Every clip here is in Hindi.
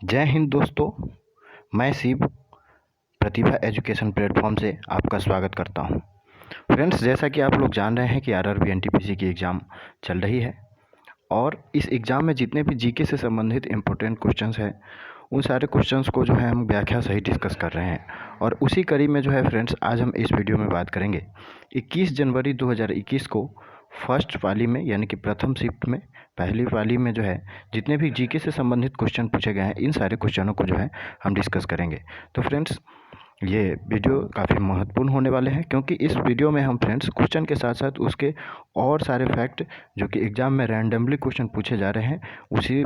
जय हिंद दोस्तों। मैं शिव प्रतिभा एजुकेशन प्लेटफॉर्म से आपका स्वागत करता हूं। फ्रेंड्स, जैसा कि आप लोग जान रहे हैं कि आरआरबी एनटीपीसी की एग्ज़ाम चल रही है और इस एग्ज़ाम में जितने भी जीके से संबंधित इम्पोर्टेंट क्वेश्चंस हैं उन सारे क्वेश्चंस को जो है हम व्याख्या सहित डिस्कस कर रहे हैं। और उसी कड़ी में जो है फ्रेंड्स, आज हम इस वीडियो में बात करेंगे 21 जनवरी 2021 को फर्स्ट पाली में यानी कि प्रथम शिफ्ट में पहली पाली में जो है जितने भी जीके से संबंधित क्वेश्चन पूछे गए हैं इन सारे क्वेश्चनों को जो है हम डिस्कस करेंगे। तो फ्रेंड्स, ये वीडियो काफ़ी महत्वपूर्ण होने वाले हैं क्योंकि इस वीडियो में हम फ्रेंड्स क्वेश्चन के साथ साथ उसके और सारे फैक्ट जो कि एग्ज़ाम में रैंडमली क्वेश्चन पूछे जा रहे हैं, उसी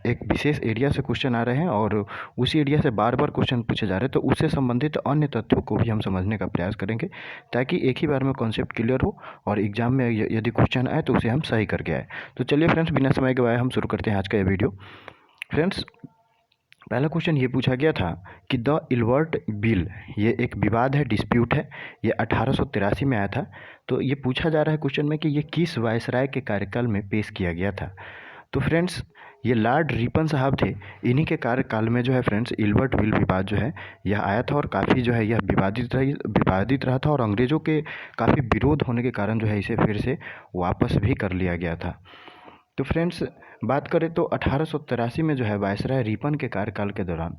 एक विशेष एरिया से क्वेश्चन आ रहे हैं और उसी एरिया से बार बार क्वेश्चन पूछे जा रहे हैं, तो उससे संबंधित अन्य तथ्यों को भी हम समझने का प्रयास करेंगे ताकि एक ही बार में कॉन्सेप्ट क्लियर हो और एग्ज़ाम में यदि क्वेश्चन आए तो उसे हम सही करके आए। तो चलिए फ्रेंड्स, बिना समय गवाए हम शुरू करते हैं आज का ये वीडियो। फ्रेंड्स, पहला क्वेश्चन ये पूछा गया था कि द इल्बर्ट बिल, ये एक विवाद है, डिस्प्यूट है, ये 1883 में आया था। तो ये पूछा जा रहा है क्वेश्चन में कि ये किस वायसराय के कार्यकाल में पेश किया गया था। तो फ्रेंड्स, ये लॉर्ड रिपन साहब थे, इन्हीं के कार्यकाल में जो है फ्रेंड्स इल्बर्ट बिल विवाद जो है यह आया था और काफ़ी जो है यह विवादित रहा था और अंग्रेज़ों के काफ़ी विरोध होने के कारण जो है इसे फिर से वापस भी कर लिया गया था। तो फ्रेंड्स, बात करें तो 1883 में जो है वायसराय रिपन के कार्यकाल के दौरान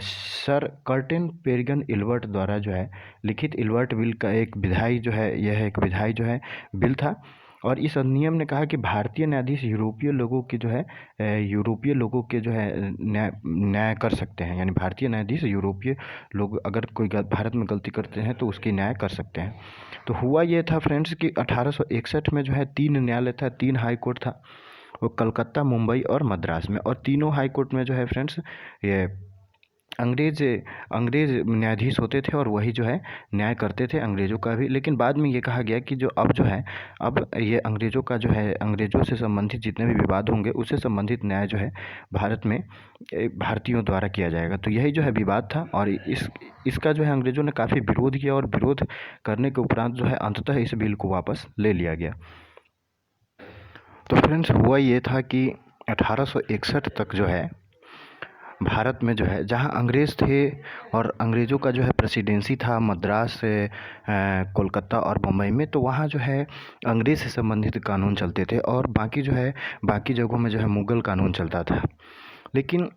सर कर्टिन पेरिगन इल्बर्ट द्वारा जो है लिखित इल्बर्ट बिल का एक विधायी जो है यह एक विधायी जो है बिल था। और इस अधिनियम ने कहा कि भारतीय न्यायाधीश यूरोपीय लोगों के जो है न्याय कर सकते हैं, यानी भारतीय न्यायाधीश यूरोपीय लोग अगर कोई भारत में गलती करते हैं तो उसकी न्याय कर सकते हैं। तो हुआ ये था फ्रेंड्स कि 1861 में जो है 3 न्यायालय था, 3 हाई कोर्ट था, वो कलकत्ता, मुंबई और मद्रास में। और तीनों हाई कोर्ट में जो है फ्रेंड्स ये अंग्रेज़ न्यायाधीश होते थे और वही जो है न्याय करते थे अंग्रेज़ों का भी। लेकिन बाद में ये कहा गया कि जो अब ये अंग्रेज़ों का जो है अंग्रेज़ों से संबंधित जितने भी विवाद होंगे उससे संबंधित न्याय जो है भारत में भारतीयों द्वारा किया जाएगा। तो यही जो है विवाद था और इसका जो है अंग्रेज़ों ने काफ़ी विरोध किया और विरोध करने के उपरांत जो है अंततः इस बिल को वापस ले लिया गया। तो फ्रेंड्स, हुआ ये था कि 1861 तक जो है भारत में जो है जहाँ अंग्रेज़ थे और अंग्रेज़ों का जो है प्रेसिडेंसी था मद्रास से कोलकाता और मुंबई में, तो वहाँ जो है अंग्रेज़ से संबंधित कानून चलते थे और बाकी जगहों में जो है मुग़ल कानून चलता था। लेकिन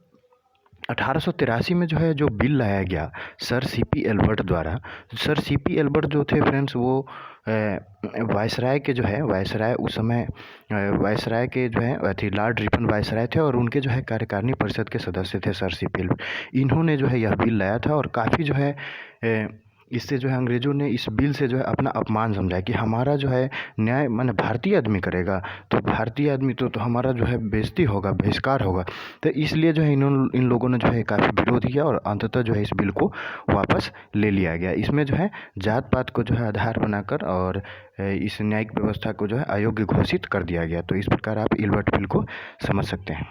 1883 में जो है जो बिल लाया गया सर सीपी एल्बर्ट द्वारा, सर सीपी एल्बर्ट जो थे फ्रेंड्स वो वायसराय उस समय वायसराय के जो है लॉर्ड रिपन वायसराय थे और उनके जो है कार्यकारिणी परिषद के सदस्य थे सर सीपी एल्बर्ट। इन्होंने जो है यह बिल लाया था और काफ़ी जो है इससे जो है अंग्रेज़ों ने इस बिल से जो है अपना अपमान समझा कि हमारा जो है न्याय माने भारतीय आदमी करेगा तो भारतीय आदमी तो हमारा जो है बेइज्जती होगा, बहिष्कार होगा। तो इसलिए जो है इन लोगों ने जो है काफ़ी विरोध किया और अंततः जो है इस बिल को वापस ले लिया गया। इसमें जो है जात पात को जो है आधार बनाकर और इस न्यायिक व्यवस्था को जो है अयोग्य घोषित कर दिया गया। तो इस प्रकार आप इल्बर्ट बिल को समझ सकते हैं।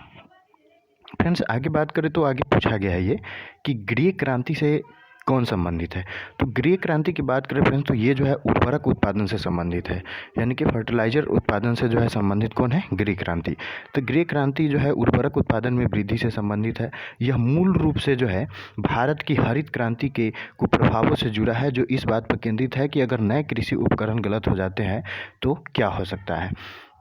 फ्रेंड्स, आगे बात करें तो आगे पूछा गया है ये कि ग्रे क्रांति से कौन संबंधित है। तो ग्रे क्रांति की बात करें फ्रेंड्स तो ये जो है उर्वरक उत्पादन से संबंधित है, यानी कि फर्टिलाइजर उत्पादन से जो है संबंधित कौन है, ग्रे क्रांति। तो ग्रे क्रांति जो है उर्वरक उत्पादन में वृद्धि से संबंधित है। यह मूल रूप से जो है भारत की हरित क्रांति के कुप्रभावों से जुड़ा है, जो इस बात पर केंद्रित है कि अगर नए कृषि उपकरण गलत हो जाते हैं तो क्या हो सकता है।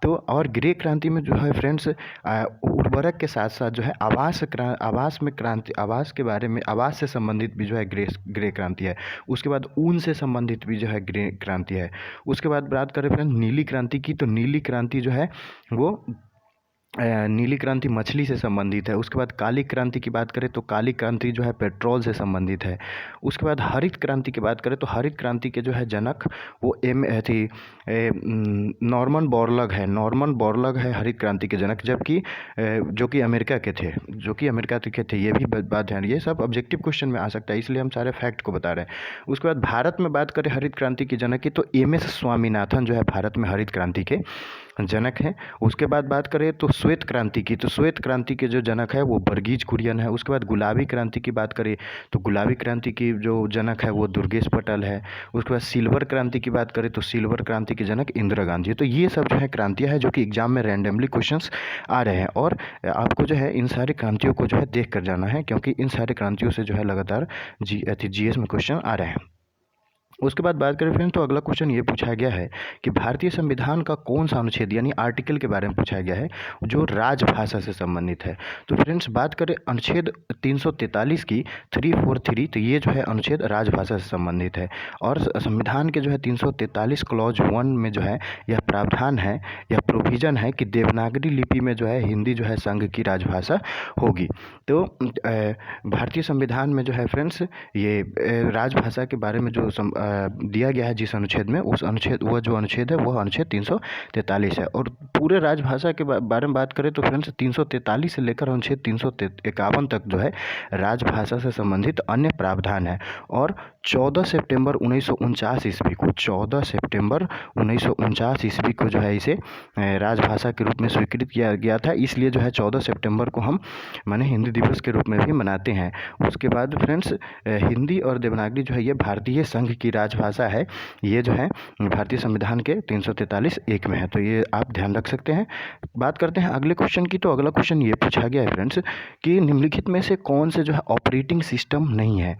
तो और ग्रे क्रांति में जो है फ्रेंड्स उर्वरक के साथ साथ जो है आवास के बारे में, आवास से संबंधित भी जो है ग्रे क्रांति है। उसके बाद ऊन से संबंधित भी जो है ग्रे क्रांति है। उसके बाद बात करें फ्रेंड्स नीली क्रांति की, तो नीली क्रांति जो है वो नीली क्रांति मछली से संबंधित है। उसके बाद काली क्रांति की बात करें तो काली क्रांति जो है पेट्रोल से संबंधित है। उसके बाद हरित क्रांति की बात करें तो हरित क्रांति के जो है जनक वो नॉर्मन बोरलग है हरित क्रांति के जनक, जबकि जो कि अमेरिका के थे। ये भी बात ध्यान, ये सब ऑब्जेक्टिव क्वेश्चन में आ सकता है, इसलिए हम सारे फैक्ट को बता रहे हैं। उसके बाद भारत में बात करें हरित क्रांति के जनक की तो एम एस स्वामीनाथन जो है भारत में हरित क्रांति के जनक हैं। उसके बाद बात करें तो श्वेत क्रांति की, तो श्वेत क्रांति के जो जनक है वो वर्गीज कुरियन है। उसके बाद गुलाबी क्रांति की बात करें तो गुलाबी क्रांति की जो जनक है वो दुर्गेश पटेल है। उसके बाद सिल्वर क्रांति की बात करें तो सिल्वर क्रांति की जनक इंदिरा गांधी है। तो ये सब जो है क्रांतियाँ हैं जो कि एग्जाम में रैंडमली क्वेश्चंस आ रहे हैं, और आपको जो है इन सारी क्रांतियों को जो है देख कर जाना है, क्योंकि इन सारी क्रांतियों से जो है लगातार जीएस में क्वेश्चन आ रहे हैं। उसके बाद बात करें फ्रेंड्स तो अगला क्वेश्चन ये पूछा गया है कि भारतीय संविधान का कौन सा अनुच्छेद यानी आर्टिकल के बारे में पूछा गया है जो राजभाषा से संबंधित है। तो फ्रेंड्स बात करें अनुच्छेद 343 की 343, तो ये जो है अनुच्छेद राजभाषा से संबंधित है। और संविधान के जो है 343 क्लॉज 1 में जो है यह प्रावधान है, यह प्रोविजन है कि देवनागरी लिपि में जो है हिंदी जो है संघ की राजभाषा होगी। तो भारतीय संविधान में जो है फ्रेंड्स ये राजभाषा के बारे में जो दिया गया है जिस अनुच्छेद में, उस अनुच्छेद वह जो अनुच्छेद है वह अनुच्छेद 343 है। और पूरे राजभाषा के बारे में बात करें तो फ्रेंड्स 343 से लेकर अनुच्छेद 351 तक जो है राजभाषा से संबंधित अन्य प्रावधान है। और 14 सितंबर 1949 ईस्वी को 14 सितंबर 1949 ईस्वी को जो है इसे राजभाषा के रूप में स्वीकृत किया गया था। इसलिए जो है 14 सितंबर को हम माने हिंदी दिवस के रूप में भी मनाते हैं। उसके बाद फ्रेंड्स हिंदी और देवनागरी जो है ये भारतीय संघ की राजभाषा है। ये जो है भारतीय संविधान के 343(1) में है, तो ये आप ध्यान रख सकते हैं। बात करते हैं अगले क्वेश्चन की, तो अगला क्वेश्चन ये पूछा गया है फ्रेंड्स कि निम्नलिखित में से कौन से जो है ऑपरेटिंग सिस्टम नहीं है।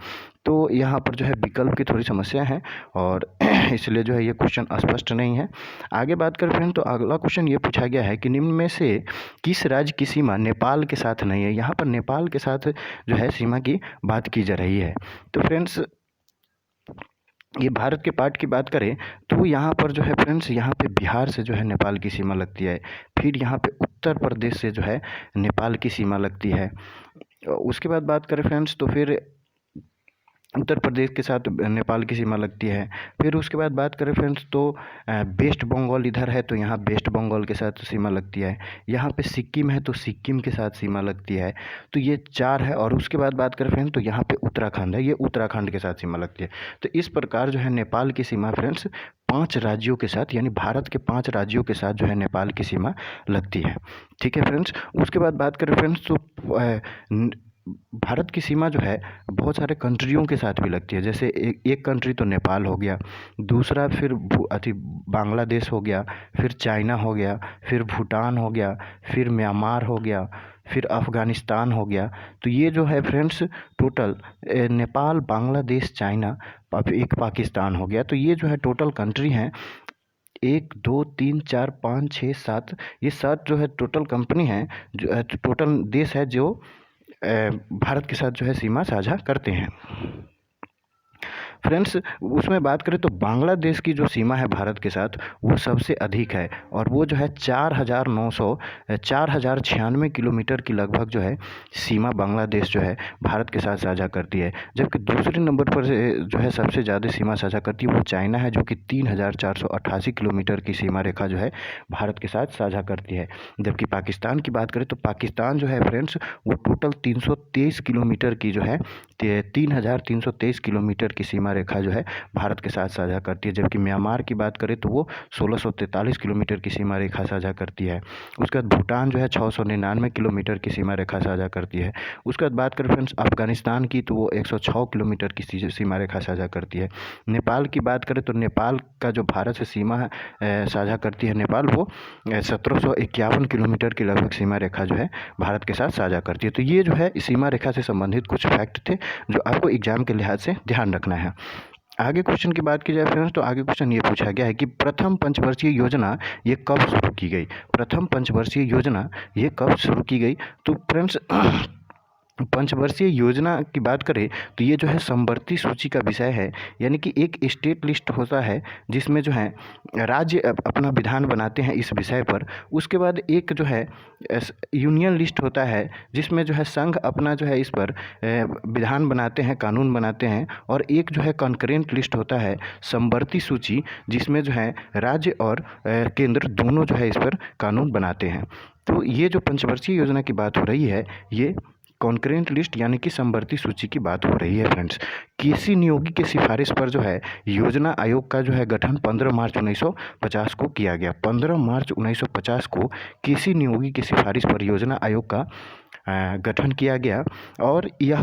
तो यहाँ पर जो है विकल्प की थोड़ी समस्या है और इसलिए जो है ये क्वेश्चन स्पष्ट नहीं है। आगे बात करें फ्रेंड तो अगला क्वेश्चन ये पूछा गया है कि निम्न में से किस राज्य की सीमा नेपाल के साथ नहीं है। यहाँ पर नेपाल के साथ जो है सीमा की बात की जा रही है। तो फ्रेंड्स ये भारत के पार्ट की बात करें तो यहाँ पर जो है फ्रेंड्स यहाँ पे बिहार से जो है नेपाल की सीमा लगती है, फिर यहाँ पे उत्तर प्रदेश से जो है नेपाल की सीमा लगती है। उसके बाद बात करें फ्रेंड्स तो फिर उत्तर प्रदेश के साथ नेपाल की सीमा लगती है। फिर उसके बाद बात करें फ्रेंड्स तो वेस्ट बंगाल इधर है तो यहाँ वेस्ट बंगाल के साथ सीमा लगती है। यहाँ पे सिक्किम है तो सिक्किम के साथ सीमा लगती है। तो ये 4 है। और उसके बाद बात करें फ्रेंड्स तो यहाँ पे उत्तराखंड है, ये उत्तराखंड के साथ सीमा लगती है। तो इस प्रकार जो है नेपाल की सीमा फ्रेंड्स 5 राज्यों के साथ यानी भारत के 5 राज्यों के साथ जो है नेपाल की सीमा लगती है। ठीक है फ्रेंड्स। उसके बाद बात करें फ्रेंड्स तो भारत की सीमा जो है बहुत सारे कंट्रियों के साथ भी लगती है। जैसे एक कंट्री तो नेपाल हो गया, दूसरा फिर बांग्लादेश हो गया, फिर चाइना हो गया, फिर भूटान हो गया, फिर म्यांमार हो गया, फिर अफ़गानिस्तान हो गया। तो ये जो है friends total Nepal, Bangladesh, China, एक पाकिस्तान हो गया। तो ये जो है टोटल कंट्री हैं 1 2 3 4 5 6 7, ये 7 जो है टोटल कंपनी है, जो टोटल देश है जो भारत के साथ जो है सीमा साझा करते हैं। फ्रेंड्स उसमें बात करें तो बांग्लादेश की जो सीमा है भारत के साथ वो सबसे अधिक है और वो जो है 4096 किलोमीटर की लगभग जो है सीमा बांग्लादेश जो है भारत के साथ साझा करती है। जबकि दूसरे नंबर पर जो है सबसे ज़्यादा सीमा साझा करती है वो चाइना है, जो कि 3488 किलोमीटर की सीमा रेखा जो है भारत के साथ साझा करती है। जबकि पाकिस्तान की बात करें तो पाकिस्तान जो है फ्रेंड्स वो टोटल 323 किलोमीटर की जो है 3323 किलोमीटर की सीमा रेखा जो है भारत के साथ साझा करती है। जबकि म्यांमार की बात करें तो वो 1643 किलोमीटर की सीमा रेखा साझा करती है। उसके बाद भूटान जो है 699 किलोमीटर की सीमा रेखा साझा करती है। उसके बाद बात करें फ्रेंड्स अफगानिस्तान की तो वो 106 किलोमीटर की सीमा रेखा साझा करती है। नेपाल की बात करें तो नेपाल का जो भारत से सीमा साझा करती है नेपाल, वो 1751 किलोमीटर की लगभग सीमा रेखा जो है भारत के साथ साझा करती है। तो ये जो है सीमा रेखा से संबंधित कुछ फैक्ट थे जो आपको एग्जाम के लिहाज से ध्यान रखना है। आगे क्वेश्चन की बात की जाए फ्रेंड्स तो आगे क्वेश्चन ये पूछा गया है कि प्रथम पंचवर्षीय योजना ये कब शुरू की गई। प्रथम पंचवर्षीय योजना ये कब शुरू की गई। तो फ्रेंड्स पंचवर्षीय योजना की बात करें तो ये जो है समवर्ती सूची का विषय है, यानी कि एक स्टेट लिस्ट होता है जिसमें जो है राज्य अपना विधान बनाते हैं इस विषय पर। उसके बाद एक जो है यूनियन लिस्ट होता है जिसमें जो है संघ अपना जो है इस पर विधान बनाते हैं, कानून बनाते हैं। और एक जो है कॉन्करेंट लिस्ट होता है समवर्ती सूची, जिसमें जो है राज्य और केंद्र दोनों जो है इस पर कानून बनाते हैं। तो ये जो पंचवर्षीय योजना की बात हो रही है ये कॉन्करेंट लिस्ट यानी कि समवर्ती सूची की बात हो रही है फ्रेंड्स। केसी नियोगी की सिफारिश पर जो है योजना आयोग का जो है गठन 15 मार्च 1950 को किया गया। 15 मार्च 1950 को केसी नियोगी की सिफारिश पर योजना आयोग का गठन किया गया। और यह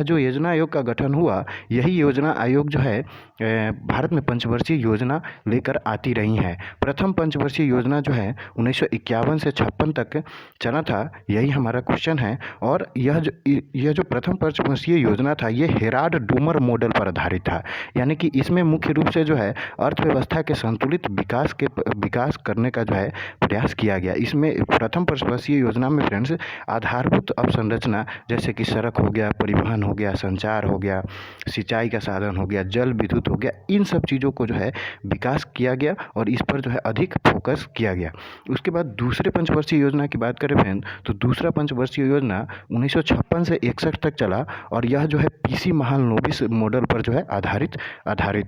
जो योजना आयोग का गठन हुआ, यही योजना आयोग जो है भारत में पंचवर्षीय योजना लेकर आती रही है। प्रथम पंचवर्षीय योजना जो है 1951 से 56 तक चला था, यही हमारा क्वेश्चन है। और यह जो प्रथम पंचवर्षीय योजना था, ये हेराल्ड डूमर मॉडल पर आधारित था। यानी कि इसमें मुख्य रूप से जो है अर्थव्यवस्था के संतुलित विकास करने का जो है प्रयास किया गया। इसमें प्रथम पंचवर्षीय योजना में फ्रेंड्स आधारभूत अवसंरचना जैसे कि सड़क हो गया, परिवहन हो गया, संचार हो गया, सिंचाई का साधन हो गया, जल विद्युत हो गया, इन सब चीज़ों को जो है विकास किया गया और इस पर जो है अधिक फोकस किया गया। उसके बाद दूसरे पंचवर्षीय योजना की बात करें फ्रेंड, तो दूसरा पंचवर्षीय योजना 1956 से 61 तक चला और यह जो है पीसी महालनोबिस मॉडल पर जो है आधारित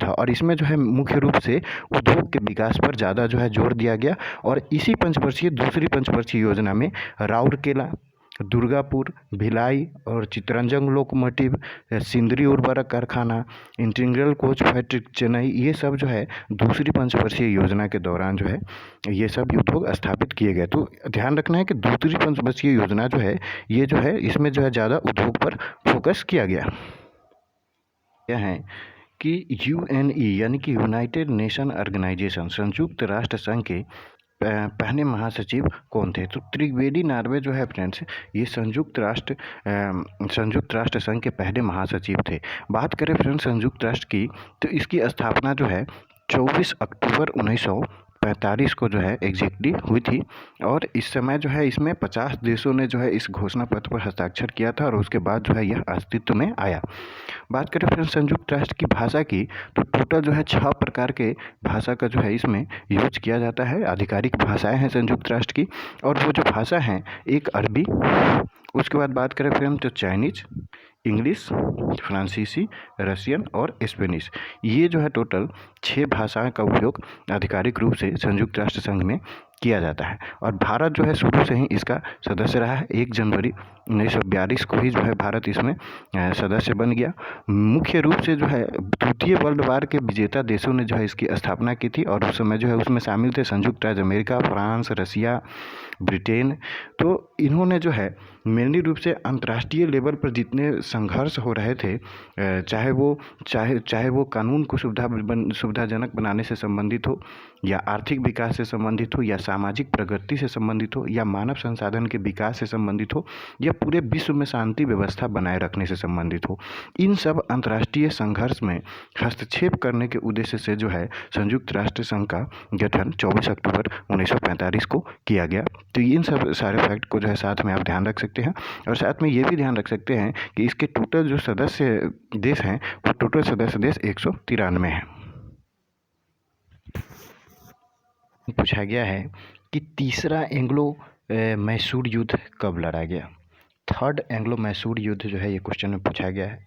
था। और इसमें जो है मुख्य रूप से उद्योग के विकास पर ज़्यादा जो है जोर दिया गया। और इसी दूसरी पंचवर्षीय योजना में राउरकेला, दुर्गापुर, भिलाई और चितरंजन लोकोमोटिव, सिंदरी उर्वरक कारखाना, इंटीग्रल कोच फैक्ट्री चेन्नई, ये सब जो है दूसरी पंचवर्षीय योजना के दौरान जो है ये सब उद्योग स्थापित किए गए। तो ध्यान रखना है कि दूसरी पंचवर्षीय योजना जो है ये जो है इसमें जो है ज़्यादा उद्योग पर फोकस किया गया। यह है कि यूएनई यानी कि यूनाइटेड नेशन ऑर्गेनाइजेशन, संयुक्त राष्ट्र संघ के पहले महासचिव कौन थे? तो त्रिवेदी नार्वे जो है फ्रेंड्स, ये संयुक्त राष्ट्र संघ के पहले महासचिव थे। बात करें फ्रेंड्स संयुक्त राष्ट्र की, तो इसकी स्थापना जो है 24 अक्टूबर 1945 को जो है एग्जैक्टली हुई थी। और इस समय जो है इसमें 50 देशों ने जो है इस घोषणा पत्र पर हस्ताक्षर किया था और उसके बाद जो है यह अस्तित्व में आया। बात करें फिर संयुक्त राष्ट्र की भाषा की, तो टोटल जो है 6 प्रकार के भाषा का जो है इसमें यूज किया जाता है। आधिकारिक भाषाएं हैं संयुक्त राष्ट्र की, और वो जो भाषा हैं एक अरबी, उसके बाद बात करें फिर हम तो चाइनीज, इंग्लिश, फ्रांसीसी, रशियन और स्पेनिश, ये जो है टोटल 6 भाषाएं का उपयोग आधिकारिक रूप से संयुक्त राष्ट्र संघ में किया जाता है। और भारत जो है शुरू से ही इसका सदस्य रहा है। 1 जनवरी 1942 को ही जो है भारत इसमें सदस्य बन गया। मुख्य रूप से जो है द्वितीय वर्ल्ड वार के विजेता देशों ने जो है इसकी स्थापना की थी और उस समय जो है उसमें शामिल थे संयुक्त राज्य अमेरिका, फ्रांस, रसिया, ब्रिटेन। तो इन्होंने जो है मेनली रूप से अंतर्राष्ट्रीय लेवल पर जितने संघर्ष हो रहे थे, चाहे वो कानून को सुविधाजनक बनाने से संबंधित हो, या आर्थिक विकास से संबंधित हो, या सामाजिक प्रगति से संबंधित हो, या मानव संसाधन के विकास से संबंधित हो, या पूरे विश्व में शांति व्यवस्था बनाए रखने से संबंधित हो, इन सब अंतर्राष्ट्रीय संघर्ष में हस्तक्षेप करने के उद्देश्य से जो है संयुक्त राष्ट्र संघ का गठन 24 अक्टूबर 1945 को किया गया। तो इन सब सारे फैक्ट को जो है साथ में आप ध्यान रख सकते हैं। और साथ में ये भी ध्यान रख सकते हैं कि इसके टोटल जो सदस्य देश हैं, वो टोटल सदस्य देश 193 हैं। पूछा गया है कि तीसरा एंग्लो मैसूर युद्ध कब लड़ा गया? थर्ड एंग्लो मैसूर युद्ध जो है ये क्वेश्चन में पूछा गया है।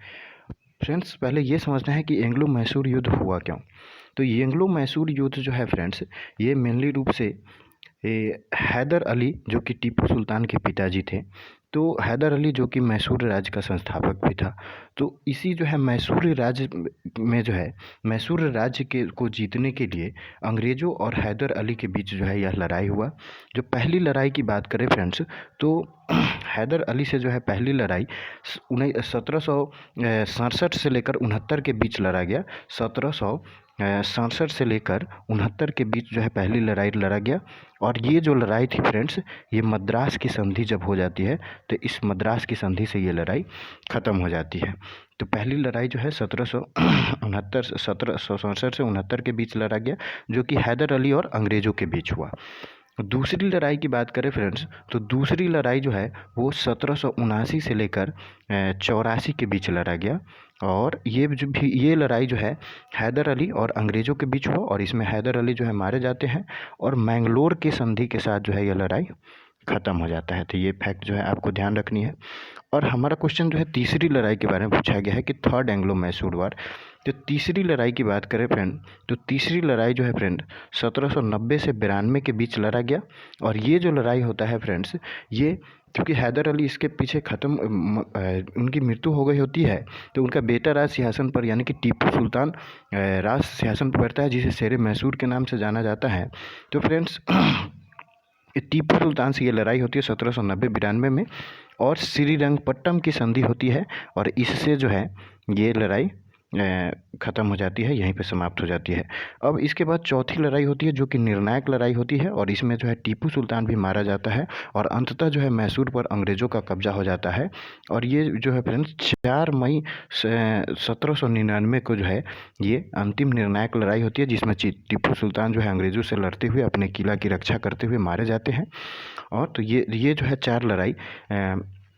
फ्रेंड्स पहले ये समझना है कि एंग्लो मैसूर युद्ध हुआ क्यों। तो ये एंग्लो मैसूर युद्ध जो है फ्रेंड्स, ये मेनली रूप से हैदर अली जो कि टीपू सुल्तान के पिताजी थे, तो हैदर अली जो कि मैसूर राज्य का संस्थापक भी था, तो इसी जो है मैसूर राज्य में जो है मैसूर राज्य के को जीतने के लिए अंग्रेज़ों और हैदर अली के बीच जो है यह लड़ाई हुआ। जो पहली लड़ाई की बात करें फ्रेंड्स, तो हैदर अली से जो है पहली लड़ाई 1767 से लेकर 69 के बीच लड़ा गया। 1767 से लेकर 69 के बीच जो है पहली लड़ाई लड़ा गया। और ये जो लड़ाई थी फ्रेंड्स, ये मद्रास की संधि जब हो जाती है, तो इस मद्रास की संधि से ये लड़ाई ख़त्म हो जाती है। तो पहली लड़ाई जो है 1767 से 69 के बीच लड़ा गया, जो कि हैदर अली और अंग्रेज़ों के बीच हुआ। दूसरी लड़ाई की बात करें फ्रेंड्स, तो दूसरी लड़ाई जो है वो 1779 से लेकर 84 के बीच लड़ा गया। और ये लड़ाई जो है हैदर अली और अंग्रेज़ों के बीच हुआ, और इसमें हैदर अली जो है मारे जाते हैं और मैंगलोर के संधि के साथ जो है यह लड़ाई ख़त्म हो जाता है। तो ये फैक्ट जो है आपको ध्यान रखनी है। और हमारा क्वेश्चन जो है तीसरी लड़ाई के बारे में पूछा गया है कि थर्ड एंग्लो मैसूर वार। तो तीसरी लड़ाई की बात करें फ्रेंड, तो तीसरी लड़ाई जो है फ्रेंड 1790 से 92 के बीच लड़ा गया। और ये जो लड़ाई होता है फ्रेंड्स, ये क्योंकि हैदर अली इसके पीछे उनकी मृत्यु हो गई होती है, तो उनका बेटा राज सिंहासन पर यानी कि टीपू सुल्तान राज सिंहासन पर बैठता है, जिसे शेर मैसूर के नाम से जाना जाता है। तो फ्रेंड्स टीपू सुल्तान से ये लड़ाई होती है 1790-92 में, और श्रीरंगपट्टम की संधि होती है, और इससे जो है ये लड़ाई ख़त्म हो जाती है, यहीं पे समाप्त हो जाती है। अब इसके बाद चौथी लड़ाई होती है जो कि निर्णायक लड़ाई होती है, और इसमें जो है टीपू सुल्तान भी मारा जाता है, और अंततः जो है मैसूर पर अंग्रेज़ों का कब्जा हो जाता है। और ये जो है फ्रेंड्स 4 मई 1799 को जो है ये अंतिम निर्णायक लड़ाई होती है, जिसमें टीपू सुल्तान जो है अंग्रेज़ों से लड़ते हुए अपने किला की रक्षा करते हुए मारे जाते हैं। और तो ये जो है 4 लड़ाई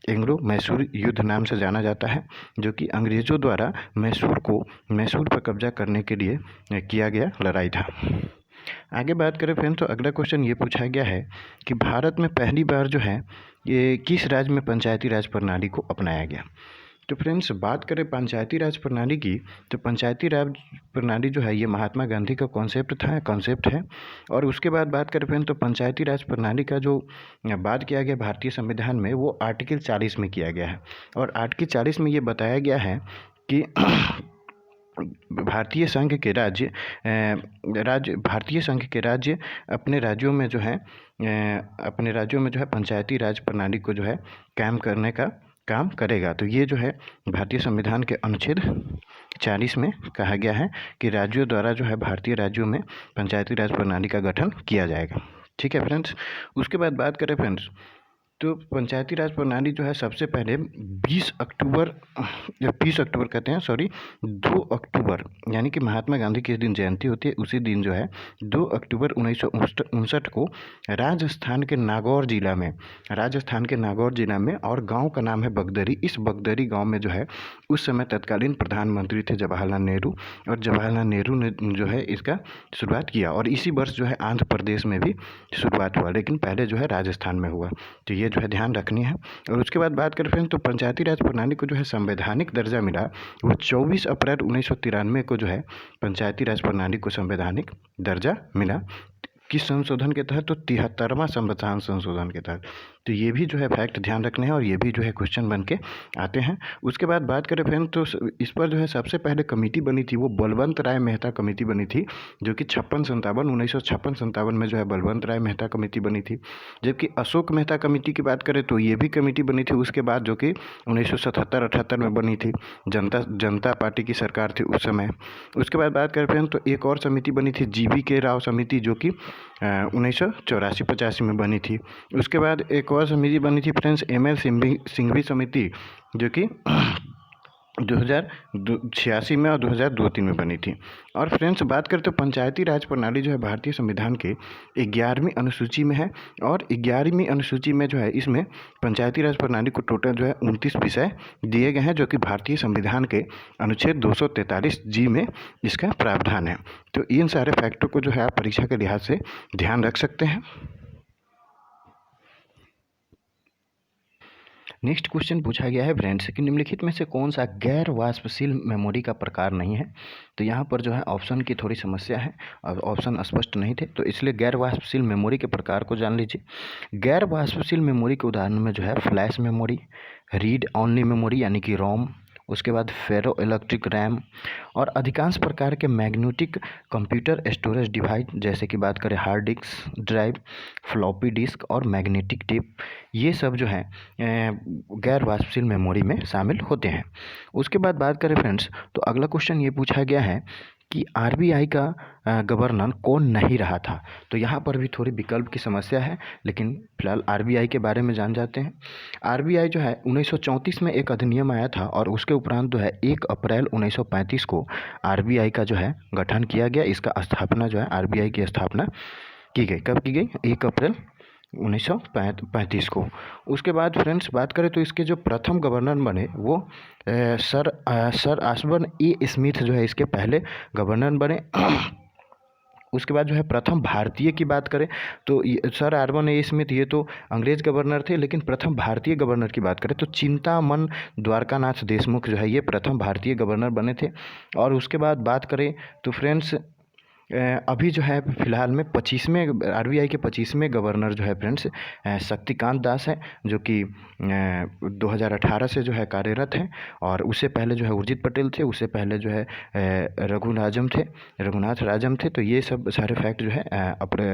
एंग्लो मैसूर युद्ध नाम से जाना जाता है, जो कि अंग्रेज़ों द्वारा मैसूर पर कब्जा करने के लिए किया गया लड़ाई था। आगे बात करें फ्रेंड्स, तो अगला क्वेश्चन ये पूछा गया है कि भारत में पहली बार जो है ये किस राज्य में पंचायती राज प्रणाली को अपनाया गया। तो फ्रेंड्स बात करें पंचायती राज प्रणाली की, तो पंचायती राज प्रणाली जो है ये महात्मा गांधी का कॉन्सेप्ट है। और उसके बाद बात करें फ्रेंड्स, तो पंचायती राज प्रणाली का जो बात किया गया भारतीय संविधान में, वो आर्टिकल 40 में किया गया है। और आर्टिकल 40 में ये बताया गया है कि भारतीय संघ के राज्य अपने राज्यों में जो है पंचायती राज प्रणाली को जो है कायम करने का काम करेगा। तो ये जो है भारतीय संविधान के अनुच्छेद 40 में कहा गया है कि राज्यों द्वारा जो है भारतीय राज्यों में पंचायती राज प्रणाली का गठन किया जाएगा। ठीक है फ्रेंड्स, उसके बाद बात करें फ्रेंड्स, तो पंचायती राज प्रणाली जो है सबसे पहले 2 अक्टूबर यानी कि महात्मा गांधी के दिन जयंती होती है, उसी दिन जो है 2 अक्टूबर 1959 को राजस्थान के नागौर जिला में और गांव का नाम है बगदरी। इस बगदरी गांव में जो है उस समय तत्कालीन प्रधानमंत्री थे जवाहरलाल नेहरू, और जवाहरलाल नेहरू ने जो है इसका शुरुआत किया। और इसी वर्ष जो है आंध्र प्रदेश में भी शुरुआत हुआ, लेकिन पहले जो है राजस्थान में हुआ। तो ये जो है ध्यान रखनी है। और उसके बाद बात करें फ्रेंड्स, तो पंचायती राज प्रणाली को जो है संवैधानिक दर्जा मिला, वो 24 अप्रैल 1993 को जो है पंचायती राज प्रणाली को संवैधानिक दर्जा मिला। किस संशोधन के तहत? तो 73वां संविधान संशोधन के तहत। तो ये भी जो है फैक्ट ध्यान रखने हैं, और ये भी जो है क्वेश्चन बन के आते हैं। उसके बाद बात करें फ्रेंड, तो इस पर जो है सबसे पहले कमेटी बनी थी, वो बलवंत राय मेहता कमेटी बनी थी, जो कि 1956-57 में जो है बलवंत राय मेहता कमेटी बनी थी। जबकि अशोक मेहता कमेटी की बात करें तो ये भी कमेटी बनी थी उसके बाद, जो कि 1977-78 में बनी थी। जनता पार्टी की सरकार थी उस समय। उसके बाद बात करें फ्रेंड, तो एक और समिति बनी थी GV राव समिति, जो कि 1984-85 में बनी थी। उसके बाद एक और समिति बनी थी फ्रेंड्स ML सिंघवी समिति, जो कि 2086 में और 2002-03 में बनी थी। और फ्रेंड्स बात करें तो पंचायती राज प्रणाली जो है भारतीय संविधान के 11वीं अनुसूची में है, और 11वीं अनुसूची में जो है इसमें पंचायती राज प्रणाली को टोटल जो है 29 विषय दिए गए हैं, जो कि भारतीय संविधान के अनुच्छेद 243G में इसका प्रावधान है। तो इन सारे फैक्टों को जो है आप परीक्षा के लिहाज से ध्यान रख सकते हैं। नेक्स्ट क्वेश्चन पूछा गया है फ्रेंड्स कि निम्नलिखित में से कौन सा गैर वाष्पशील मेमोरी का प्रकार नहीं है। तो यहाँ पर जो है ऑप्शन की थोड़ी समस्या है और ऑप्शन स्पष्ट नहीं थे, तो इसलिए गैर वाष्पशील मेमोरी के प्रकार को जान लीजिए। गैर वाष्पशील मेमोरी के उदाहरण में जो है flash memory, read only memory यानी कि रोम, उसके बाद फेरो इलेक्ट्रिक रैम, और अधिकांश प्रकार के मैग्नेटिक कंप्यूटर स्टोरेज डिवाइस, जैसे कि बात करें hard disk drive, floppy disk और मैग्नेटिक टेप, ये सब जो है गैर वाष्पशील मेमोरी में शामिल होते हैं। उसके बाद बात करें फ्रेंड्स, तो अगला क्वेश्चन ये पूछा गया है कि RBI का गवर्नर कौन नहीं रहा था। तो यहाँ पर भी थोड़ी विकल्प की समस्या है, लेकिन फिलहाल RBI के बारे में जान जाते हैं। RBI जो है 1934 में एक अधिनियम आया था, और उसके उपरांत जो है 1 अप्रैल 1935 को RBI का जो है गठन किया गया। इसका स्थापना जो है RBI की स्थापना की गई। कब की गई? 1 अप्रैल 1935 को। उसके बाद फ्रेंड्स बात करें तो इसके जो प्रथम गवर्नर बने वो सर ऑस्बर्न ए स्मिथ जो है इसके पहले गवर्नर बने। उसके बाद जो है प्रथम भारतीय की बात करें तो सर ऑस्बर्न ए स्मिथ ये तो अंग्रेज गवर्नर थे, लेकिन प्रथम भारतीय गवर्नर की बात करें तो चिंतामन द्वारकानाथ देशमुख जो है ये प्रथम भारतीय गवर्नर बने थे। और उसके बाद बात करें तो फ्रेंड्स अभी जो है फ़िलहाल में 25वें RBI के 25वें गवर्नर जो है फ्रेंड्स शक्तिकांत दास हैं, जो कि 2018 से जो है कार्यरत हैं। और उससे पहले जो है उर्जित पटेल थे, उससे पहले जो है रघुनाथ राजम थे। तो ये सब सारे फैक्ट जो है अपने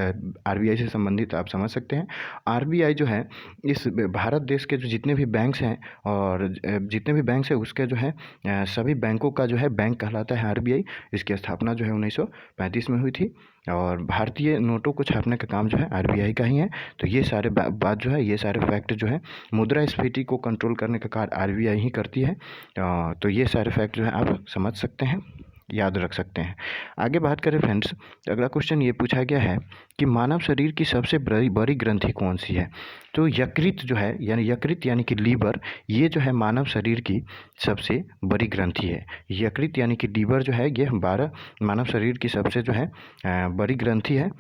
RBI से संबंधित आप समझ सकते हैं। RBI जो है इस भारत देश के जो जितने भी बैंक्स हैं और जितने भी बैंक्स हैं उसके जो है सभी बैंकों का जो है बैंक कहलाता है RBI। इसकी स्थापना जो है 1935 में हुई थी और भारतीय नोटों को छापने का काम जो है RBI का ही है। तो ये सारे बात जो है, ये सारे फैक्ट जो है, मुद्रास्फीति को कंट्रोल करने का कार्य RBI ही करती है। तो ये सारे फैक्ट जो है आप समझ सकते हैं, याद रख सकते हैं। आगे बात करें फ्रेंड्स, अगला क्वेश्चन ये पूछा गया है कि मानव शरीर की सबसे बड़ी ग्रंथि कौन सी है। तो यकृत जो है, यकृत यानी कि लीवर, ये जो है मानव शरीर की सबसे बड़ी ग्रंथि है। यकृत यानी कि लीवर जो है ये 12 मानव शरीर की सबसे जो है बड़ी ग्रंथि है।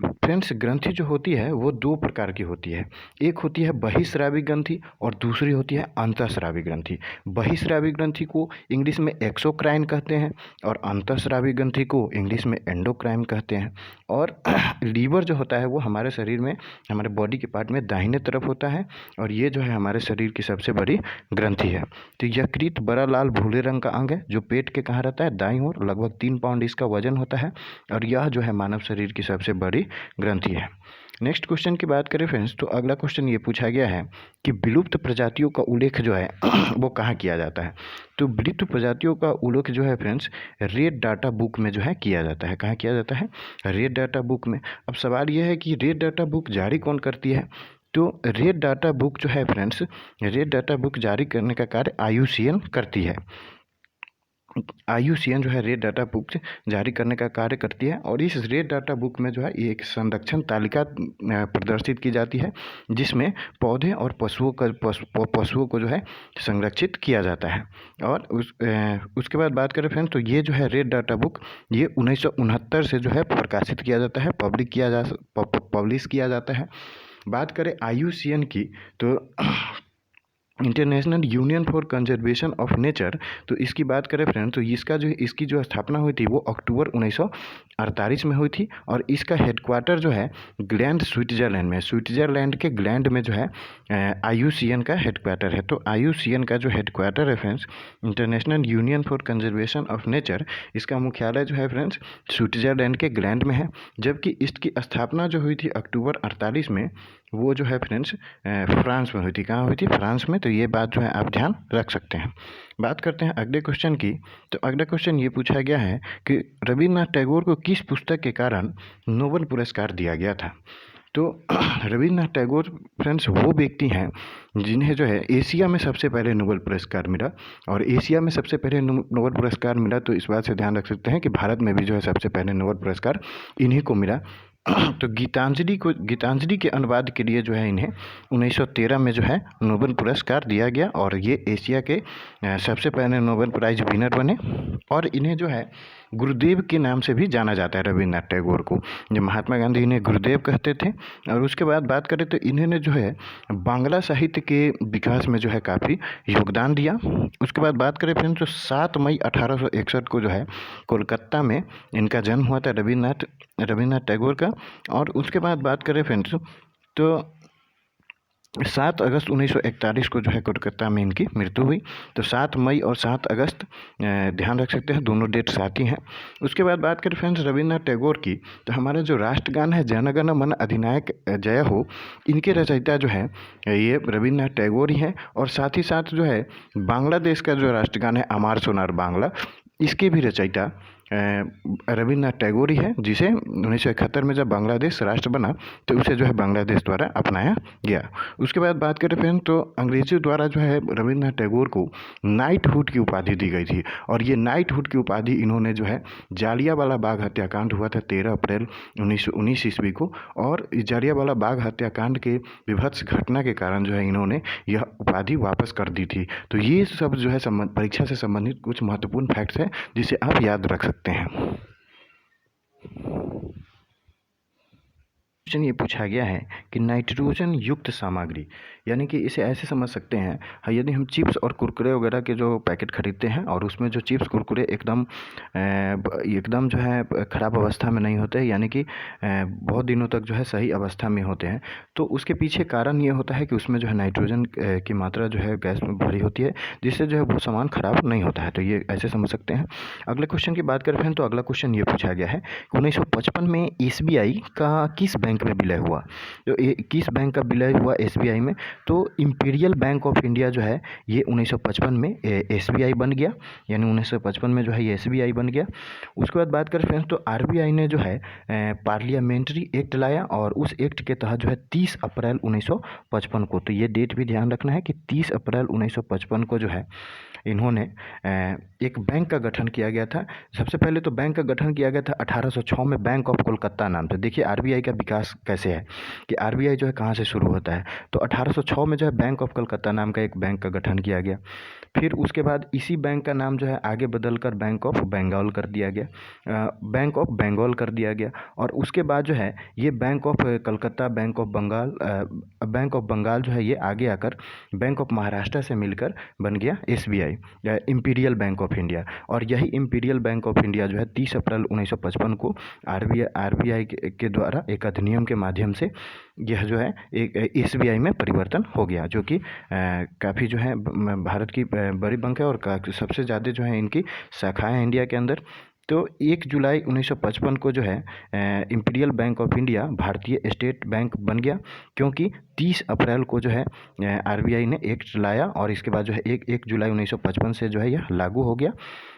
फ्रेंड्स, ग्रंथि जो होती है वो दो प्रकार की होती है। एक होती है बहिस्रावी ग्रंथि और दूसरी होती है अंतःस्रावी ग्रंथि। बहिस्रावी ग्रंथि को इंग्लिश में एक्सोक्राइन कहते हैं और अंतःस्रावी ग्रंथि को इंग्लिश में एंडोक्राइन कहते हैं। और लीवर जो होता है वो हमारे शरीर में, हमारे बॉडी के पार्ट में दाहिने तरफ होता है और ये जो है हमारे शरीर की सबसे बड़ी ग्रंथि है। तो यकृत बड़ा लाल भूरे रंग का अंग है जो पेट के कहाँ रहता है, दाईं ओर। लगभग 3 पाउंड इसका वजन होता है और यह जो है मानव शरीर की सबसे बड़ी ग्रंथि है। नेक्स्ट क्वेश्चन की बात करें फ्रेंड्स, तो अगला क्वेश्चन ये पूछा गया है कि विलुप्त प्रजातियों का उल्लेख जो है वो कहाँ किया जाता है। तो विलुप्त प्रजातियों का उल्लेख जो है फ्रेंड्स रेड डाटा बुक में जो है किया जाता है। कहाँ किया जाता है? रेड डाटा बुक में। अब सवाल ये है कि रेड डाटा बुक जारी कौन करती है। तो रेड डाटा बुक जो है फ्रेंड्स, रेड डाटा बुक जारी करने का कार्य IUCN करती है। IUCN जो है रेड डाटा बुक जारी करने का कार्य करती है और इस रेड डाटा बुक में जो है एक संरक्षण तालिका प्रदर्शित की जाती है जिसमें पौधे और पशुओं को जो है संरक्षित किया जाता है। और उसके बाद बात करें फ्रेंड्स, तो ये जो है रेड डाटा बुक ये 1969 से जो है प्रकाशित किया जाता है, पब्लिश किया जाता है। बात करें IUCN की, तो international union for conservation of nature, तो इसकी बात करें फ्रेंड, तो इसकी जो स्थापना हुई थी वो अक्टूबर 1948 में हुई थी और इसका हेडक्वार्टर जो है ग्लैंड स्विट्जरलैंड में, स्विट्जरलैंड के ग्लैंड में जो है IUCN का हेडक्वार्टर है। तो IUCN का जो हेडक्वार्टर है friends, international union for conservation of nature, इसका मुख्यालय जो है फ्रेंड्स स्विट्जरलैंड के ग्लैंड में है। जबकि इसकी स्थापना जो हुई थी अक्टूबर 48 में, वो जो है फ्रेंड्स फ्रांस में हुई थी। कहाँ हुई थी? फ्रांस में। तो ये बात जो है आप ध्यान रख सकते हैं। बात करते हैं अगले क्वेश्चन की, तो अगला क्वेश्चन ये पूछा गया है कि रविन्द्रनाथ टैगोर को किस पुस्तक के कारण नोबेल पुरस्कार दिया गया था। तो रविन्द्रनाथ टैगोर फ्रेंड्स वो व्यक्ति हैं जिन्हें जो है एशिया में सबसे पहले नोबेल पुरस्कार मिला। और एशिया में सबसे पहले नोबेल पुरस्कार मिला तो इस बात से ध्यान रख सकते हैं कि भारत में भी जो है सबसे पहले नोबेल पुरस्कार इन्हीं को मिला। तो गीतांजलि के अनुवाद के लिए जो है इन्हें 1913 में जो है नोबेल पुरस्कार दिया गया और ये एशिया के सबसे पहले नोबेल प्राइज विनर बने। और इन्हें जो है गुरुदेव के नाम से भी जाना जाता है रविन्द्रनाथ टैगोर को, जो महात्मा गांधी इन्हें गुरुदेव कहते थे। और उसके बाद बात करें तो इन्होंने जो है बांग्ला साहित्य के विकास में जो है काफ़ी योगदान दिया। उसके बाद बात करें फ्रेंड्स, तो 7 मई 1861 को जो है कोलकाता में इनका जन्म हुआ था रविन्द्रनाथ टैगोर का। और उसके बाद बात करें फ्रेंड्स, तो 7 अगस्त 1941 को जो है कोलकाता में इनकी मृत्यु हुई। तो 7 मई और 7 अगस्त ध्यान रख सकते हैं, दोनों डेट साथ ही हैं। उसके बाद बात करें फ्रेंड्स रविन्द्रनाथ टैगोर की, तो हमारा जो राष्ट्रगान है जन गण मन अधिनायक जय हो, इनके रचयिता जो है ये रविन्द्रनाथ टैगोर ही हैं। और साथ ही साथ जो है बांग्लादेश का जो राष्ट्रगान है अमार सोनार बांग्ला, इसके भी रचयिता रविन्द्रनाथ टैगोर ही है, जिसे 1971 में जब बांग्लादेश राष्ट्र बना तो उसे जो है बांग्लादेश द्वारा अपनाया गया। उसके बाद बात करें फ्रेंड, तो अंग्रेजों द्वारा जो है रविन्द्रनाथ टैगोर को नाइटहुड की उपाधि दी गई थी। और ये नाइटहुड की उपाधि इन्होंने जो है जालियांवाला बाग हत्याकांड हुआ था 13 अप्रैल 1919 ईस्वी को, और जालियांवाला बाग हत्याकांड के विभत्स घटना के कारण जो है इन्होंने यह उपाधि वापस कर दी थी। तो ये सब जो है परीक्षा से संबंधित कुछ महत्वपूर्ण फैक्ट्स हैं जिसे आप याद रख सकते हैं। क्वेश्चन ये पूछा गया है कि नाइट्रोजन युक्त सामग्री, यानी कि इसे ऐसे समझ सकते हैं, यदि हम चिप्स और कुरकुरे वगैरह के जो पैकेट खरीदते हैं और उसमें जो चिप्स कुरकुरे एकदम जो है ख़राब अवस्था में नहीं होते हैं, यानी कि बहुत दिनों तक जो है सही अवस्था में होते हैं, तो उसके पीछे कारण ये होता है कि उसमें जो है नाइट्रोजन की मात्रा जो है गैस में भरी होती है, जिससे जो है वो सामान ख़राब नहीं होता है। तो ये ऐसे समझ सकते हैं। अगले क्वेश्चन की बात करें फ्रेंड, तो अगला क्वेश्चन ये पूछा गया है 1955 में SBI का किस बैंक में विलय हुआ। जो किस बैंक का विलय हुआ SBI में, तो इंपीरियल बैंक ऑफ इंडिया जो है ये 1955 में SBI बन गया, यानी 1955 में जो है ये SBI बन गया। उसके बाद बात करें फ्रेंड्स, तो RBI ने जो है पार्लियामेंट्री एक्ट लाया और उस एक्ट के तहत जो है 30 अप्रैल 1955 को, तो ये डेट भी ध्यान रखना है कि 30 अप्रैल 1955 को जो है इन्होंने एक बैंक का गठन किया गया था। सबसे पहले तो बैंक का गठन किया गया था 1806 में बैंक ऑफ कोलकाता नाम से। देखिए RBI का विकास कैसे है कि RBI जो है कहाँ से शुरू होता है, तो 1806 में जो है बैंक ऑफ कोलकाता नाम का एक बैंक का गठन किया गया। फिर उसके बाद इसी बैंक का नाम जो है आगे बदलकर बैंक ऑफ बंगाल कर दिया गया, बैंक ऑफ बंगाल कर दिया गया। और उसके बाद जो है ये bank of Calcutta, bank of Bengal जो है ये आगे आकर बैंक ऑफ महाराष्ट्र से मिलकर बन गया SBI, imperial bank of India. और यही इंपीरियल बैंक ऑफ इंडिया जो है 30 अप्रैल 1955 को RBI के द्वारा एक अधिनियम के माध्यम से यह जो है एक SBI में परिवर्तन हो गया, जो कि काफ़ी जो है भारत की बड़ी बैंक है और सबसे ज़्यादा जो है इनकी शाखाएं हैं इंडिया के अंदर। तो 1 जुलाई 1955 को जो है इंपीरियल बैंक ऑफ इंडिया भारतीय स्टेट बैंक बन गया, क्योंकि 30 अप्रैल को जो है RBI ने एक्ट लाया और इसके बाद जो है 1 जुलाई 1955 से जो है यह लागू हो गया।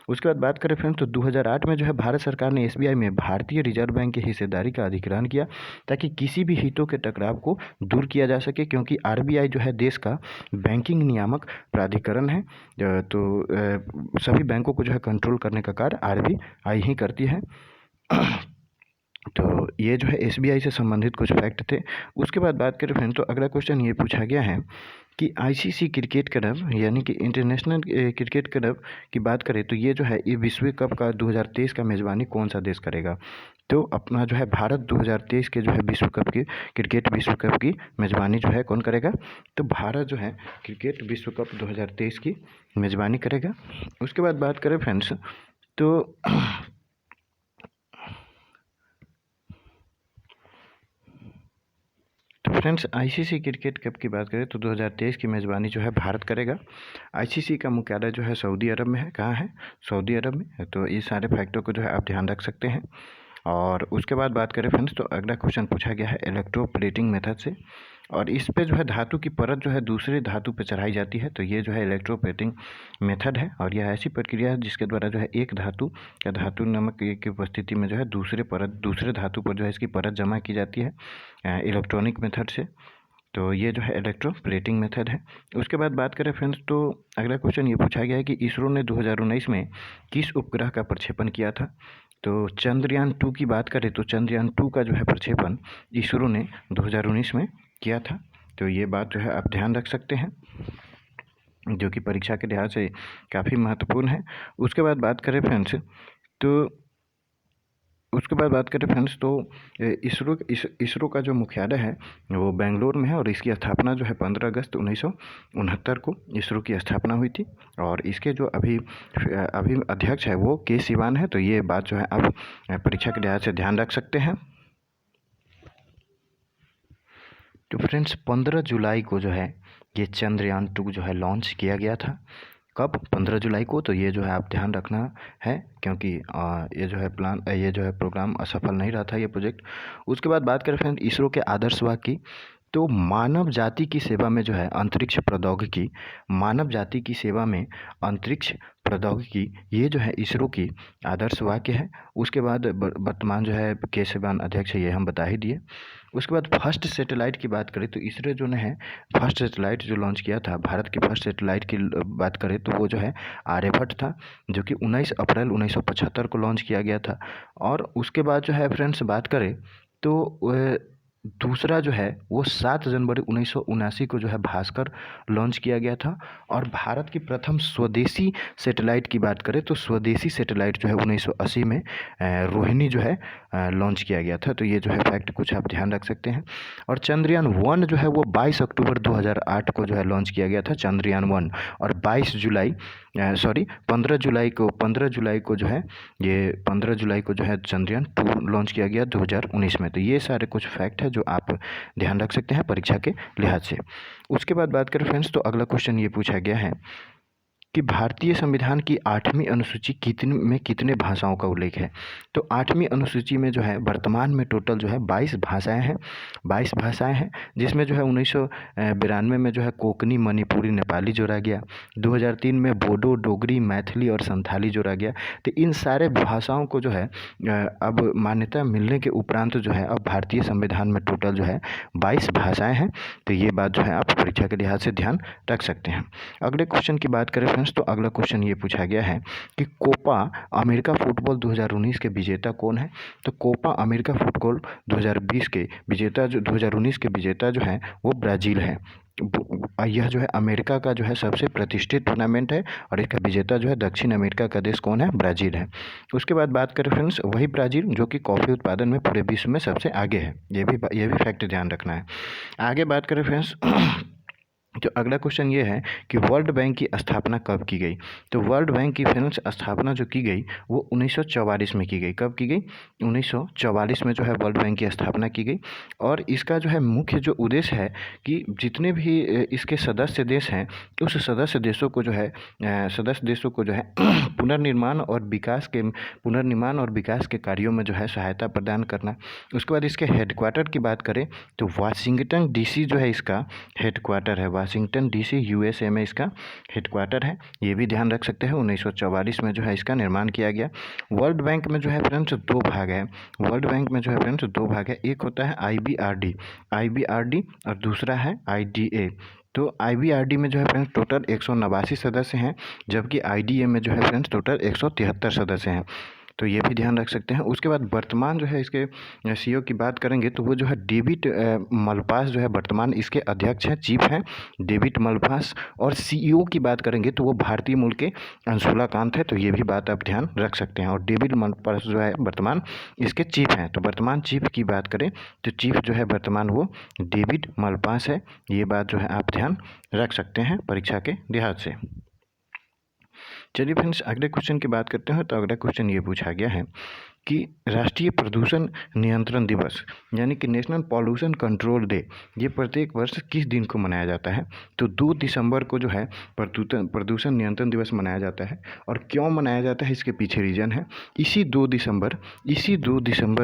उसके बाद बात करें फ्रेंड्स, तो 2008 में जो है भारत सरकार ने SBI में भारतीय रिजर्व बैंक की हिस्सेदारी का अधिग्रहण किया, ताकि किसी भी हितों के टकराव को दूर किया जा सके, क्योंकि RBI जो है देश का बैंकिंग नियामक प्राधिकरण है। तो सभी बैंकों को जो है कंट्रोल करने का कार्य RBI ही करती है। तो ये जो है SBI से संबंधित कुछ फैक्ट थे। उसके बाद बात करें फ्रेंड, तो अगला क्वेश्चन ये पूछा गया है कि ICC क्रिकेट क्लब, यानी कि इंटरनेशनल क्रिकेट क्लब की बात करें, तो ये जो है ये विश्व कप का 2023 का मेज़बानी कौन सा देश करेगा। तो अपना जो है भारत 2023 के जो है क्रिकेट विश्व कप की मेज़बानी जो है कौन करेगा, तो भारत जो है क्रिकेट विश्व कप 2023 की मेज़बानी करेगा। उसके बाद बात करें फ्रेंड्स, तो फ्रेंड्स ICC क्रिकेट कप की बात करें तो 2023 की मेज़बानी जो है भारत करेगा। ICC का मुख्यालय जो है सऊदी अरब में है। कहाँ है? सऊदी अरब में। तो ये सारे फैक्टों को जो है आप ध्यान रख सकते हैं। और उसके बाद बात करें फ्रेंड्स, तो अगला क्वेश्चन पूछा गया है इलेक्ट्रोप्लेटिंग मेथड से, और इस पे जो है धातु की परत जो है दूसरे धातु पे चढ़ाई जाती है। तो ये जो है इलेक्ट्रोप्लेटिंग मेथड है, और यह ऐसी प्रक्रिया है जिसके द्वारा जो है एक धातु या धातु नमक की उपस्थिति में जो है दूसरे धातु पर जो है इसकी परत जमा की जाती है इलेक्ट्रॉनिक मेथड से। तो ये जो है इलेक्ट्रोप्लेटिंग मेथड है। उसके बाद बात करें फ्रेंड्स, तो अगला क्वेश्चन ये पूछा गया है कि इसरो ने 2019 में किस उपग्रह का प्रक्षेपण किया था। तो चंद्रयान 2 की बात करें तो चंद्रयान 2 का जो है प्रक्षेपण इसरो ने 2019 में किया था। तो ये बात जो है आप ध्यान रख सकते हैं, जो कि परीक्षा के लिहाज से काफ़ी महत्वपूर्ण है। उसके बाद बात करें फ्रेंड्स, तो इसरो का जो मुख्यालय है वो बेंगलोर में है, और इसकी स्थापना जो है 15 अगस्त 1969 को इसरो की स्थापना हुई थी। और इसके जो अभी अध्यक्ष है वो के सिवान है। तो ये बात जो है आप परीक्षा के लिहाज से ध्यान रख सकते हैं। तो फ्रेंड्स 15 जुलाई को जो है ये चंद्रयान 2 जो है लॉन्च किया गया था। कब? 15 जुलाई को। तो ये जो है आप ध्यान रखना है, क्योंकि ये जो है प्रोग्राम असफल नहीं रहा था, ये प्रोजेक्ट। उसके बाद बात करें फ्रेंड इसरो के आदर्श वाक्य की, तो मानव जाति की सेवा में जो है अंतरिक्ष प्रौद्योगिकी, ये जो है इसरो की आदर्श वाक्य है। उसके बाद वर्तमान जो है के सिवान अध्यक्ष है, ये हम बता ही दिए। उसके बाद फर्स्ट सैटेलाइट की बात करें तो इसरो जो ने है फर्स्ट सैटेलाइट जो लॉन्च किया था, भारत की फर्स्ट सैटेलाइट की बात करें तो वो जो है आर्यभट्ट था, जो कि 19 अप्रैल 1975 को लॉन्च किया गया था। और उसके बाद जो है फ्रेंड्स बात करें तो दूसरा जो है वो 7 जनवरी 1979 को जो है भास्कर लॉन्च किया गया था। और भारत की प्रथम स्वदेशी सैटेलाइट की बात करें तो स्वदेशी सैटेलाइट जो है 1980 में रोहिणी जो है लॉन्च किया गया था। तो ये जो है फैक्ट कुछ आप ध्यान रख सकते हैं। और चंद्रयान 1 जो है वो 22 अक्टूबर 2008 को जो है लॉन्च किया गया था, चंद्रयान 1। और 15 जुलाई को जो है ये 15 जुलाई को जो है चंद्रयान 2 लॉन्च किया गया 2019 में। तो ये सारे कुछ फैक्ट है जो आप ध्यान रख सकते हैं परीक्षा के लिहाज से। उसके बाद बात करें फ्रेंड्स, तो अगला क्वेश्चन ये पूछा गया है कि भारतीय संविधान की 8वीं अनुसूची कितने भाषाओं का उल्लेख है। तो 8वीं अनुसूची में जो है वर्तमान में टोटल जो है 22 भाषाएं हैं, जिसमें जो है 1992 में जो है कोंकणी, मणिपुरी, नेपाली जोड़ा गया। 2003 में बोडो, डोगरी, मैथिली और संथाली जोड़ा गया। तो इन सारे भाषाओं को जो है अब मान्यता मिलने के उपरांत जो है अब भारतीय संविधान में टोटल जो है 22 भाषाएँ हैं। तो ये बात जो है आप परीक्षा के लिहाज से ध्यान रख सकते हैं। अगले क्वेश्चन की बात करें फ्रेंड्स, तो अगला क्वेश्चन ये पूछा गया है कि कोपा अमेरिका फुटबॉल 2019 के विजेता कौन है। तो कोपा अमेरिका फुटबॉल 2019 के विजेता जो है वो ब्राज़ील है। यह जो है अमेरिका का जो है सबसे प्रतिष्ठित टूर्नामेंट है और इसका विजेता जो है दक्षिण अमेरिका का देश कौन है, ब्राज़ील है। उसके बाद बात करें फ्रेंड्स, वही ब्राज़ील जो कि कॉफ़ी उत्पादन में पूरे विश्व में सबसे आगे है। ये भी फैक्ट ध्यान रखना है। आगे बात करें फ्रेंड्स तो अगला क्वेश्चन ये है कि वर्ल्ड बैंक की स्थापना कब की गई। तो वर्ल्ड बैंक की फ्रेंड्स स्थापना जो की गई वो 1944 में की गई। कब की गई? 1944 में जो है वर्ल्ड बैंक की स्थापना की गई। और इसका जो है मुख्य जो उद्देश्य है कि जितने भी इसके सदस्य देश हैं उस सदस्य देशों को जो है पुनर्निर्माण और विकास के कार्यों में जो है सहायता प्रदान करना। उसके बाद इसके हेडक्वार्टर की बात करें तो वाशिंगटन डीसी जो है इसका हेडक्वार्टर है। वाशिंगटन डीसी यूएसए में इसका हेडक्वार्टर है। ये भी ध्यान रख सकते हैं। 1944 में जो है इसका निर्माण किया गया। वर्ल्ड बैंक में जो है फ्रेंड्स दो भाग है। एक होता है आईबीआरडी और दूसरा है आईडीए। तो आईबीआरडी में जो है फ्रेंड्स टोटल 189 सदस्य हैं, जबकि आईडीए में जो है फ्रेंड्स टोटल 173 सदस्य हैं। तो ये भी ध्यान रख सकते हैं। उसके बाद वर्तमान जो है इसके सीईओ की बात करेंगे तो वो जो है डेविड मलपास जो है वर्तमान इसके अध्यक्ष हैं, चीफ हैं डेविड मलपास। और सीईओ की बात करेंगे तो वो भारतीय मूल के अंशुला कांत है। तो ये भी बात आप ध्यान रख सकते हैं। और डेविड मलपास जो है वर्तमान इसके चीफ हैं। तो वर्तमान चीफ की बात करें तो चीफ जो है वर्तमान वो डेविड मलपास है। ये बात जो है आप ध्यान रख सकते हैं परीक्षा के लिहाज से। चलिए फ्रेंड्स अगले क्वेश्चन की बात करते हैं। तो अगला क्वेश्चन ये पूछा गया है कि राष्ट्रीय प्रदूषण नियंत्रण दिवस यानी कि नेशनल पॉल्यूशन कंट्रोल डे ये प्रत्येक वर्ष किस दिन को मनाया जाता है। तो 2 दिसंबर को जो है प्रदूषण नियंत्रण दिवस मनाया जाता है। और क्यों मनाया जाता है इसके पीछे रीज़न है। इसी 2 दिसंबर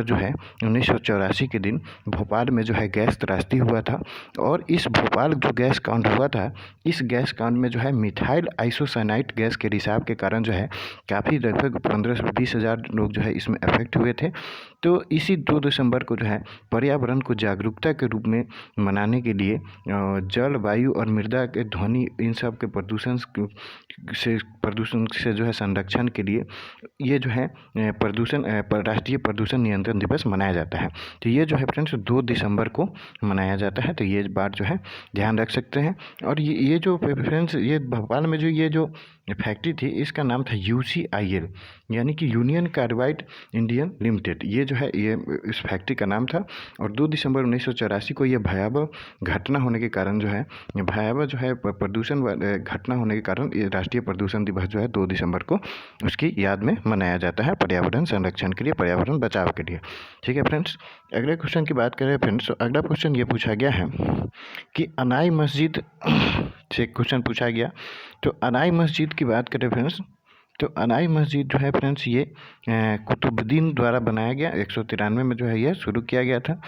जो है 1984 के दिन भोपाल में जो है गैस त्रासदी हुआ था। और इस भोपाल जो गैस कांड हुआ था, इस गैस कांड में जो है मिथाइल आइसोसाइनाइट गैस के रिसाव के कारण जो है काफ़ी लगभग 15 से 20 हज़ार लोग जो है इसमें अफेक्ट हुए थे। तो इसी 2 दिसंबर को जो है पर्यावरण को जागरूकता के रूप में मनाने के लिए जल, वायु और मृदा के ध्वनि इन सब के प्रदूषण से जो है संरक्षण के लिए ये जो है राष्ट्रीय प्रदूषण नियंत्रण दिवस मनाया जाता है। तो ये जो है फ्रेंड्स 2 दिसंबर को मनाया जाता है। तो ये बात जो है ध्यान रख सकते हैं। और ये जो फ्रेंड्स ये भोपाल में जो ये जो फैक्ट्री थी इसका नाम था UCIL यानी कि यूनियन कार्बाइड इंडियन लिमिटेड। ये जो है ये इस फैक्ट्री का नाम था। और 2 दिसंबर 1984 को ये भयावह घटना होने के कारण जो है प्रदूषण घटना होने के कारण ये राष्ट्रीय प्रदूषण दिवस जो है 2 दिसंबर को उसकी याद में मनाया जाता है, पर्यावरण संरक्षण के लिए, पर्यावरण बचाव के लिए। ठीक है फ्रेंड्स। अगले क्वेश्चन की बात करें फ्रेंड्स, अगला क्वेश्चन ये पूछा गया है कि अनाई मस्जिद से क्वेश्चन पूछा गया। तो अनाई मस्जिद की बात करें फ्रेंड्स तो अनाई मस्जिद जो है फ्रेंड्स ये कुतुबुद्दीन द्वारा बनाया गया 193 में जो है ये शुरू किया गया था।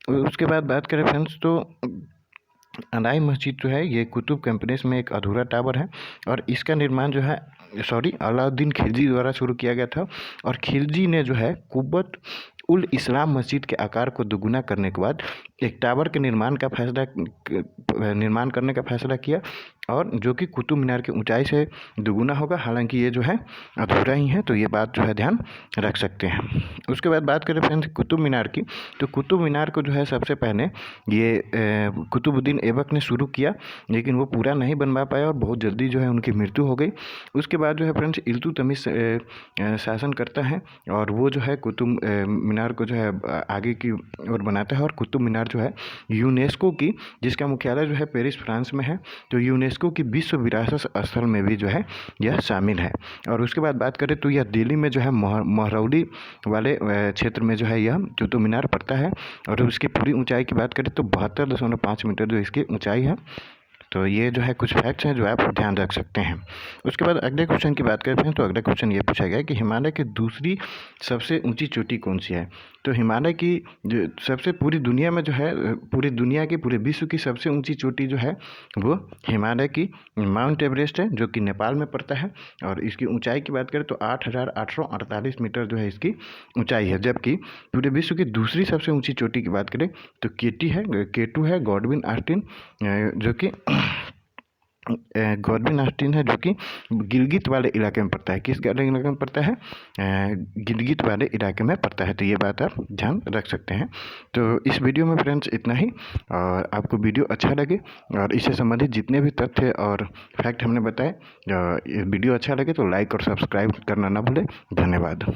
उसके बाद बात करें फ्रेंड्स तो अनाई मस्जिद जो है ये कुतुब कैंपस में एक अधूरा टावर है। और इसका निर्माण जो है अलाउद्दीन खिलजी द्वारा शुरू किया गया था। और खिलजी ने जो है कुब्बत उल इस्लाम मस्जिद के आकार को दोगुना करने के बाद एक टावर के निर्माण करने का फैसला किया। और जो कि कुतुब मीनार की ऊंचाई से दुगुना होगा। हालांकि ये जो है अधूरा ही है, तो ये बात जो है ध्यान रख सकते हैं। उसके बाद बात करें फ्रेंड्स कुतुब मीनार की, तो कुतुब मीनार को जो है सबसे पहले ये कुतुबुद्दीन ऐबक ने शुरू किया, लेकिन वो पूरा नहीं बनवा पाया और बहुत जल्दी जो है उनकी मृत्यु हो गई। उसके बाद जो है फ्रेंड्स इल्तुतमिश शासन करता है और वो जो है कुतुब मीनार को जो है आगे की ओर बनाता है। और कुतुब मीनार जो है यूनेस्को की, जिसका मुख्यालय जो है पेरिस फ्रांस में है, तो यूनेस्को की विश्व विरासत स्थल में भी जो है यह शामिल है। और उसके बाद बात करें तो यह दिल्ली में जो है महरौली वाले क्षेत्र में जो है यह कुतुब मीनार पड़ता है। और उसकी पूरी ऊंचाई की बात करें तो 72.5 मीटर जो इसकी ऊंचाई है। तो ये जो है कुछ फैक्ट्स हैं जो आप ध्यान रख सकते हैं। उसके बाद अगले क्वेश्चन की बात करते हैं, तो अगला क्वेश्चन ये पूछा गया कि हिमालय की दूसरी सबसे ऊंची चोटी कौन सी है। तो हिमालय की जो सबसे पूरी दुनिया में जो है, पूरी दुनिया की, पूरे विश्व की सबसे ऊंची चोटी जो है वो हिमालय की माउंट एवरेस्ट है, जो कि नेपाल में पड़ता है। और इसकी ऊंचाई की बात करें तो 8,848 मीटर जो है इसकी ऊंचाई है। जबकि पूरे विश्व की दूसरी सबसे ऊंची चोटी की बात करें तो K2 है, गॉडविन ऑस्टिन, जो कि गॉडविन ऑस्टिन है, जो कि गिलगित वाले इलाके में पड़ता है। किस वाले इलाके में पड़ता है? गिलगित वाले इलाके में पड़ता है। तो ये बात आप ध्यान रख सकते हैं। तो इस वीडियो में फ्रेंड्स इतना ही। और आपको वीडियो अच्छा लगे और इससे संबंधित जितने भी तथ्य और फैक्ट हमने बताए, वीडियो अच्छा लगे तो लाइक और सब्सक्राइब करना ना भूलें। धन्यवाद।